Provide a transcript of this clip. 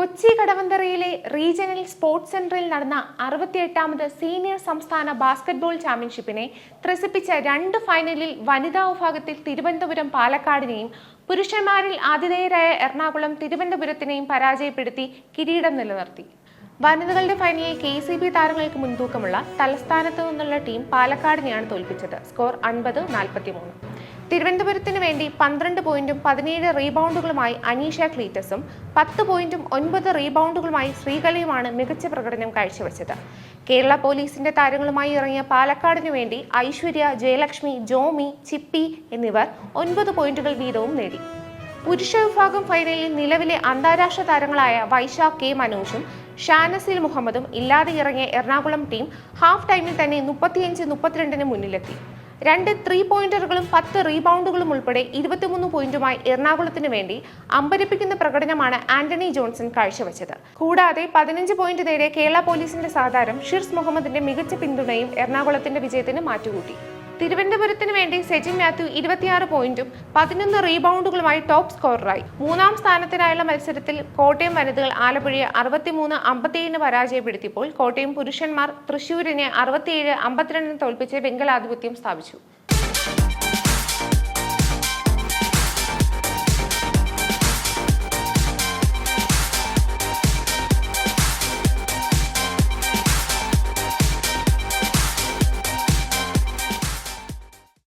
Kochi കടവന്തറയിലെ regional sports സെന്ററിൽ നടന്ന 68ാമത് senior സംസ്ഥാന ബാസ്കറ്റ്ബോൾ ചാമ്പ്യൻഷിപ്പിനെ ത്രസിപ്പിച്ച രണ്ട് ഫൈനലിൽ വനിതാ വിഭാഗത്തിൽ തിരുവനന്തപുരം പാലക്കാടിനെയും പുരുഷന്മാരിൽ ആതിഥേയരായ എറണാകുളം തിരുവനന്തപുരത്തിനെയും പരാജയപ്പെടുത്തി കിരീടം നിലനിർത്തി. വനിതകളുടെ ഫൈനലിൽ KCB താരങ്ങൾക്ക് മുൻതൂക്കമുള്ള തലസ്ഥാനത്തു നിന്നുള്ള ടീം പാലക്കാടിനെയാണ് തോൽപ്പിച്ചത്. സ്കോർ 50-43. തിരുവനന്തപുരത്തിന് വേണ്ടി 12 പോയിന്റും 17 റീബൗണ്ടുകളുമായി അനീഷ ക്ലീറ്റസും 10 പോയിന്റും 9 റീബൗണ്ടുകളുമായി ശ്രീകലയുമാണ് മികച്ച പ്രകടനം കാഴ്ചവെച്ചത്. കേരള പോലീസിന്റെ താരങ്ങളുമായി ഇറങ്ങിയ പാലക്കാടിനു വേണ്ടി ഐശ്വര്യ, ജയലക്ഷ്മി, ജോമി, ചിപ്പി എന്നിവർ 9 പോയിന്റുകൾ വീതവും നേടി. പുരുഷ വിഭാഗം ഫൈനലിൽ നിലവിലെ അന്താരാഷ്ട്ര താരങ്ങളായ വൈശാഖ് കെ മനോജും ഷാനസിൽ മുഹമ്മദും ഇല്ലാതെ ഇറങ്ങിയ എറണാകുളം ടീം ഹാഫ് ടൈമിൽ തന്നെ 35-32 മുന്നിലെത്തി. 2 3 പോയിന്ററുകളും 10 റീബൗണ്ടുകളും ഉൾപ്പെടെ 23 പോയിന്റുമായി എറണാകുളത്തിന് വേണ്ടി അമ്പരപ്പിക്കുന്ന പ്രകടനമാണ് ആന്റണി ജോൺസൺ കാഴ്ചവെച്ചത്. കൂടാതെ 15 പോയിന്റ് നേടിയ കേരള പോലീസിന്റെ സഹതാരം ഷിർസ് മുഹമ്മദിന്റെ മികച്ച പിന്തുണയും എറണാകുളത്തിന്റെ വിജയത്തിന് മാറ്റുകൂട്ടി. തിരുവനന്തപുരത്തിന് വേണ്ടി സെജിൻ മാത്യു 26 പോയിന്റും 11 റീബൗണ്ടുകളുമായി ടോപ്പ് സ്കോററായി. 3ാം സ്ഥാനത്തിനായുള്ള മത്സരത്തിൽ കോട്ടയം വനിതകൾ ആലപ്പുഴയെ 63-57 പരാജയപ്പെടുത്തിയപ്പോൾ കോട്ടയം പുരുഷന്മാർ തൃശൂരിനെ 67-52 തോൽപ്പിച്ച് വെങ്കലാധിപത്യം സ്ഥാപിച്ചു.